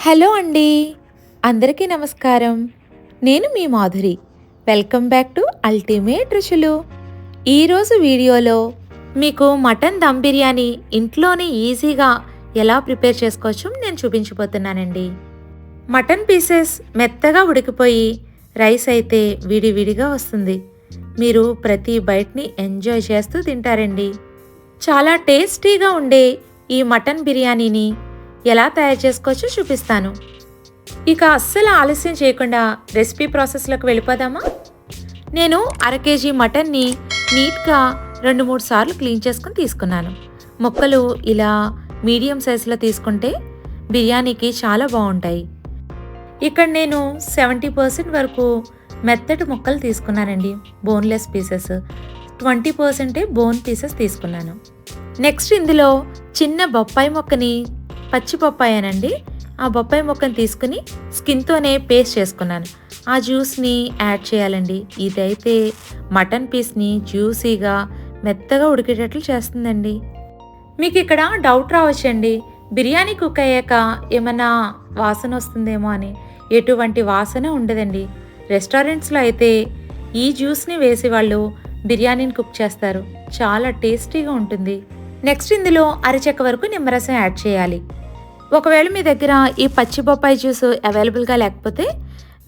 Hello అండి. అందరికీ నమస్కారం. నేను మీ Madhuri. Welcome back to ultimate రుచులు. ఈరోజు వీడియోలో మీకు మటన్ దమ్ బిర్యానీ ఇంట్లోనే ఈజీగా ఎలా ప్రిపేర్ చేసుకోవచ్చో నేను చూపించబోతున్నానండి. మటన్ పీసెస్ మెత్తగా ఉడికిపోయి రైస్ అయితే విడివిడిగా వస్తుంది. మీరు ప్రతి బైట్ని ఎంజాయ్ చేస్తూ తింటారండి. చాలా టేస్టీగా ఉండే ఈ మటన్ బిర్యానీని ఎలా తయారు చేసుకోవచ్చో చూపిస్తాను. ఇక అస్సలు ఆలస్యం చేయకుండా రెసిపీ ప్రాసెస్లోకి వెళ్ళిపోదామా? నేను అర కేజీ మటన్ని నీట్గా 2-3 సార్లు క్లీన్ చేసుకుని తీసుకున్నాను. ముక్కలు ఇలా మీడియం సైజులో తీసుకుంటే బిర్యానీకి చాలా బాగుంటాయి. ఇక్కడ నేను 70% వరకు మెత్తటి ముక్కలు తీసుకున్నానండి, బోన్లెస్ పీసెస్. 20% బోన్ పీసెస్ తీసుకున్నాను. నెక్స్ట్ ఇందులో చిన్న బొప్పాయి ముక్కని, పచ్చి బొప్పాయేనండి, ఆ బొప్పాయి ముక్కను తీసుకుని స్కిన్తోనే పేస్ట్ చేసుకున్నాను. ఆ జ్యూస్ని యాడ్ చేయాలండి. ఇదైతే మటన్ పీస్ని జ్యూసీగా మెత్తగా ఉడికేటట్లు చేస్తుందండి. మీకు ఇక్కడ డౌట్ రావచ్చండి, బిర్యానీ కుక్ అయ్యాక ఏమన్నా వాసన వస్తుందేమో అని. ఎటువంటి వాసన ఉండదండి. రెస్టారెంట్స్లో అయితే ఈ జ్యూస్ని వేసి వాళ్ళు బిర్యానీని కుక్ చేస్తారు. చాలా టేస్టీగా ఉంటుంది. నెక్స్ట్ ఇందులో అరచెక్క వరకు నిమ్మరసం యాడ్ చేయాలి. ఒకవేళ మీ దగ్గర ఈ పచ్చి బొప్పాయి జ్యూస్ అవైలబుల్గా లేకపోతే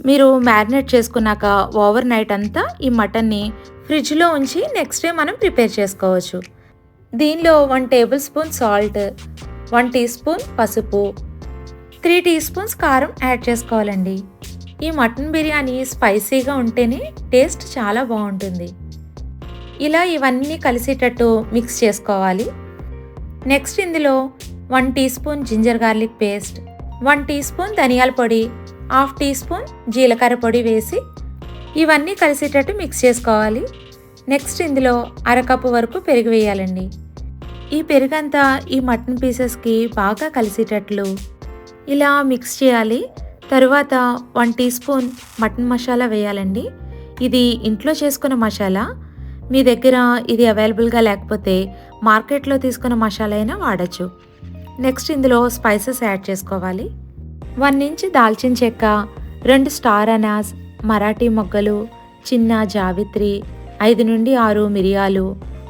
మీరు మ్యారినేట్ చేసుకున్నాక ఓవర్ నైట్ అంతా ఈ మటన్ని ఫ్రిడ్జ్లో ఉంచి నెక్స్ట్ డే మనం ప్రిపేర్ చేసుకోవచ్చు. దీనిలో 1 tablespoon salt, 1 teaspoon పసుపు, 3 టీ స్పూన్స్ కారం యాడ్ చేసుకోవాలండి. ఈ మటన్ బిర్యానీ స్పైసీగా ఉంటేనే టేస్ట్ చాలా బాగుంటుంది. ఇలా ఇవన్నీ కలిసేటట్టు మిక్స్ చేసుకోవాలి. నెక్స్ట్ ఇందులో 1 teaspoon ginger garlic paste, 1 teaspoon ధనియాల పొడి, 1/2 టీ స్పూన్ జీలకర్ర పొడి వేసి ఇవన్నీ కలిసేటట్టు మిక్స్ చేసుకోవాలి. నెక్స్ట్ ఇందులో అరకప్పు వరకు పెరుగు వేయాలండి. ఈ పెరుగంతా ఈ మటన్ పీసెస్కి బాగా కలిసేటట్లు ఇలా మిక్స్ చేయాలి. తరువాత 1 టీ స్పూన్ మటన్ మసాలా వేయాలండి. ఇది ఇంట్లో చేసుకున్న మసాలా. మీ దగ్గర ఇది అవైలబుల్గా లేకపోతే మార్కెట్లో తీసుకున్న మసాలా అయినా వాడచ్చు. నెక్స్ట్ ఇందులో స్పైసెస్ యాడ్ చేసుకోవాలి. 1 ఇంచ్ దాల్చిన చెక్క, 2 స్టార్ అనాస్, మరాఠీ మొగ్గలు, చిన్న జావిత్రి, 5 నుండి 6 మిరియాలు,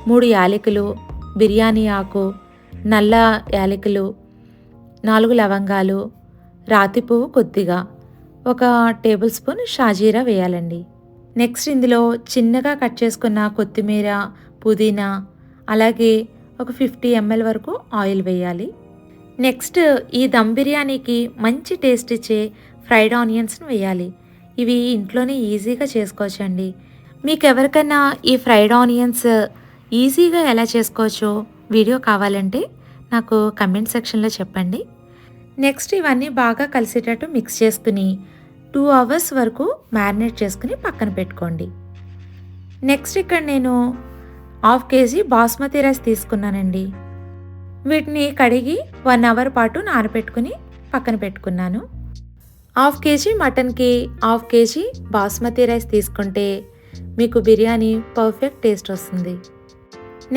3 యాలకులు, బిర్యానీ ఆకు, నల్ల యాలకులు, 4 లవంగాలు, రాతి పువ్వు కొద్దిగా, 1 టేబుల్ స్పూన్ షాజీరా వేయాలండి. నెక్స్ట్ ఇందులో చిన్నగా కట్ చేసుకున్న కొత్తిమీర, పుదీనా, అలాగే ఒక 50 ml వరకు ఆయిల్ వేయాలి. నెక్స్ట్ ఈ దమ్ బిర్యానీకి మంచి టేస్ట్ ఇచ్చే ఫ్రైడ్ ఆనియన్స్ని వేయాలి. ఇవి ఇంట్లోనే ఈజీగా చేసుకోవచ్చండి. మీకు ఎవరికైనా ఈ ఫ్రైడ్ ఆనియన్స్ ఈజీగా ఎలా చేసుకోవచ్చో వీడియో కావాలంటే నాకు కమెంట్ సెక్షన్లో చెప్పండి. నెక్స్ట్ ఇవన్నీ బాగా కలిసేటట్టు మిక్స్ చేసుకుని 2 అవర్స్ వరకు మ్యారినేట్ చేసుకుని పక్కన పెట్టుకోండి. నెక్స్ట్ ఇక్కడ నేను 1/2 కేజీ బాస్మతి రైస్ తీసుకున్నానండి. వీటిని కడిగి 1 అవర్ పాటు నానబెట్టుకుని పక్కన పెట్టుకున్నాను. 1/2 కేజీ మటన్కి 1/2 కేజీ బాస్మతి రైస్ తీసుకుంటే మీకు బిర్యానీ పర్ఫెక్ట్ టేస్ట్ వస్తుంది.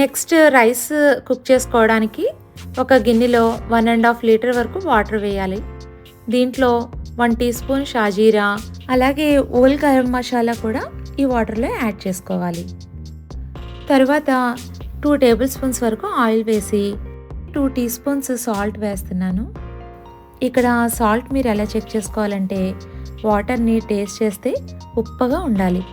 నెక్స్ట్ రైస్ కుక్ చేసుకోవడానికి ఒక గిన్నెలో 1.5 లీటర్ వరకు వాటర్ వేయాలి. దీంట్లో 1 టీ స్పూన్ షాజీరా, అలాగే ఓల్ గరం మసాలా కూడా ఈ వాటర్లో యాడ్ చేసుకోవాలి. తర్వాత 2 టేబుల్ స్పూన్స్ వరకు ఆయిల్ వేసి 2 టీ స్పూన్స్ సాల్ట్ వేస్తున్నాను. ఇక్కడ సాల్ట్ మీరు ఎలా చెక్ చేసుకోవాలంటే వాటర్ని టేస్ట్ చేస్తే ఉప్పగా ఉండాలి.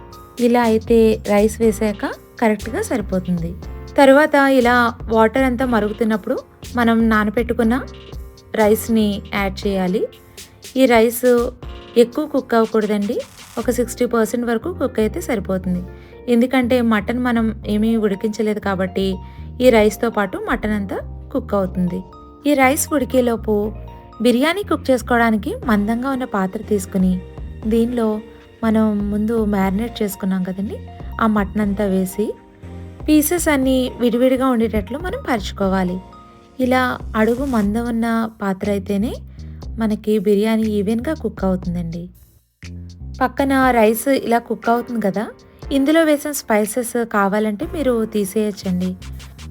ఇలా అయితే రైస్ వేసాక కరెక్ట్గా సరిపోతుంది. తర్వాత ఇలా వాటర్ అంతా మరుగుతున్నప్పుడు మనం నానబెట్టుకున్న రైస్ని యాడ్ చేయాలి. ఈ రైస్ ఎక్కువ కుక్ అవ్వకూడదండి. ఒక 60% వరకు కుక్ అయితే సరిపోతుంది. ఎందుకంటే మటన్ మనం ఏమీ ఉడికించలేదు కాబట్టి ఈ రైస్తో పాటు మటన్ అంతా కుక్ అవుతుంది. ఈ రైస్ ఉడికేలోపు బిర్యానీ కుక్ చేసుకోవడానికి మందంగా ఉన్న పాత్ర తీసుకుని దీనిలో మనం ముందు మ్యారినేట్ చేసుకున్నాం కదండి, ఆ మటన్ అంతా వేసి పీసెస్ అన్నీ విడివిడిగా ఉండేటట్లు మనం పరుచుకోవాలి. ఇలా అడుగు మందం ఉన్న పాత్ర అయితేనే మనకి బిర్యానీ ఈవెన్గా కుక్ అవుతుందండి. పక్కన రైస్ ఇలా కుక్ అవుతుంది కదా, ఇందులో వేసిన స్పైసెస్ కావాలంటే మీరు తీసేయచ్చండి.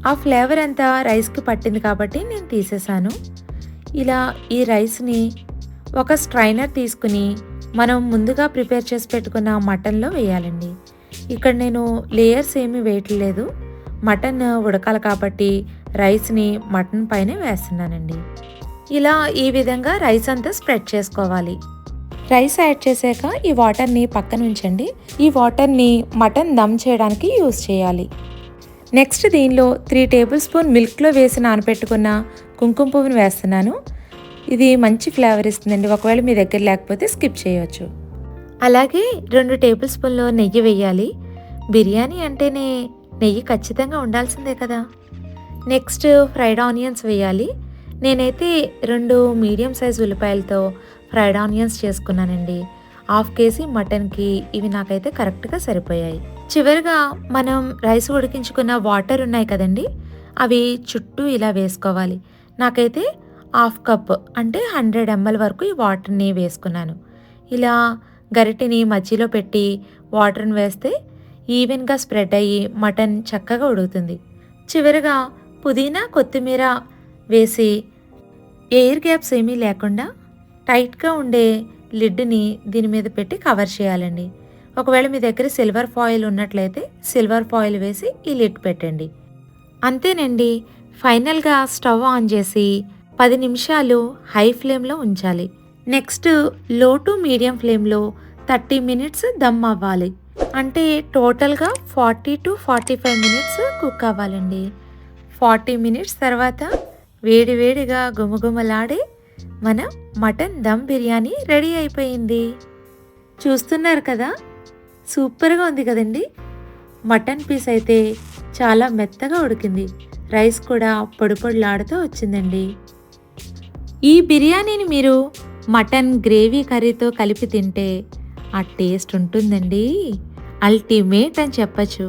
ఆ ఫ్లేవర్ అంతా రైస్కి పట్టింది కాబట్టి నేను తీసేసాను. ఇలా ఈ రైస్ని ఒక స్ట్రైనర్ తీసుకుని మనం ముందుగా ప్రిపేర్ చేసి పెట్టుకున్న మటన్లో వేయాలండి. ఇక్కడ నేను లేయర్స్ ఏమీ వేయట్లేదు. మటన్ ఉడకాలి కాబట్టి రైస్ని మటన్ పైనే వేస్తున్నానండి. ఇలా ఈ విధంగా రైస్ అంతా స్ప్రెడ్ చేసుకోవాలి. రైస్ యాడ్ చేశాక ఈ వాటర్ని పక్కన ఉంచండి. ఈ వాటర్ని మటన్ దమ్ చేయడానికి యూజ్ చేయాలి. నెక్స్ట్ దీనిలో 3 టేబుల్ స్పూన్ మిల్క్లో వేసి నానబెట్టుకున్న కుంకుమ పువ్వుని వేస్తున్నాను. ఇది మంచి ఫ్లేవర్ ఇస్తుందండి. ఒకవేళ మీ దగ్గర లేకపోతే స్కిప్ చేయవచ్చు. అలాగే 2 టేబుల్ స్పూన్లు నెయ్యి వేయాలి. బిర్యానీ అంటేనే నెయ్యి ఖచ్చితంగా ఉండాల్సిందే కదా. నెక్స్ట్ ఫ్రైడ్ ఆనియన్స్ వేయాలి. నేనైతే 2 మీడియం సైజ్ ఉల్లిపాయలతో ఫ్రైడ్ ఆనియన్స్ చేసుకున్నానండి. 1/2 కేజీ మటన్కి ఇవి నాకైతే కరెక్ట్గా సరిపోయాయి. చివరిగా మనం రైస్ ఉడికించుకున్న వాటర్ ఉన్నాయి కదండి, అవి చుట్టూ ఇలా వేసుకోవాలి. నాకైతే 1/2 కప్ అంటే 100 ml వరకు ఈ వాటర్ని వేసుకున్నాను. ఇలా గరిటెని మధ్యలో పెట్టి వాటర్ని వేస్తే ఈవెన్గా స్ప్రెడ్ అయ్యి మటన్ చక్కగా ఉడుకుతుంది. చివరిగా పుదీనా కొత్తిమీర వేసి ఎయిర్ గ్యాప్స్ ఏమీ లేకుండా టైట్గా ఉండే లిడ్ని దీని మీద పెట్టి కవర్ చేయాలండి. ఒకవేళ మీ దగ్గర సిల్వర్ ఫాయిల్ ఉన్నట్లయితే సిల్వర్ ఫాయిల్ వేసి ఈ లిడ్ పెట్టండి. అంతేనండి. ఫైనల్గా స్టవ్ ఆన్ చేసి 10 నిమిషాలు హై ఫ్లేమ్లో ఉంచాలి. నెక్స్ట్ లో టు మీడియం ఫ్లేమ్లో 30 మినిట్స్ దమ్ అవ్వాలి. అంటే టోటల్గా 40 to 45 మినిట్స్ కుక్ అవ్వాలండి. 40 మినిట్స్ తర్వాత వేడివేడిగా గుమగుమలాడే మన మటన్ దమ్ బిర్యానీ రెడీ అయిపోయింది. చూస్తున్నారు కదా, సూపర్గా ఉంది కదండి. మటన్ పీస్ అయితే చాలా మెత్తగా ఉడికింది. రైస్ కూడా పొడి పొడిలాడుతూ వచ్చిందండి. ఈ బిర్యానీని మీరు మటన్ గ్రేవీ కర్రీతో కలిపి తింటే ఆ టేస్ట్ ఉంటుందండి. అల్టిమేట్ అని చెప్పచ్చు.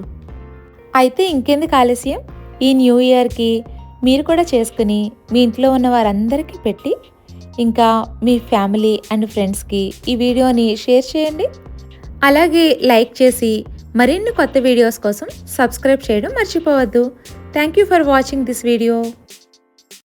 అయితే ఇంకెందుకు ఆలస్యం, ఈ న్యూ ఇయర్కి మీరు కూడా చేసుకుని మీ ఇంట్లో ఉన్న వారందరికీ పెట్టి ఇంకా మీ ఫ్యామిలీ అండ్ ఫ్రెండ్స్కి ఈ వీడియోని షేర్ చేయండి. అలాగే లైక్ చేసి మరిన్ని కొత్త వీడియోస్ కోసం సబ్స్క్రైబ్ చేయడం మర్చిపోవద్దు. Thank you for watching this video.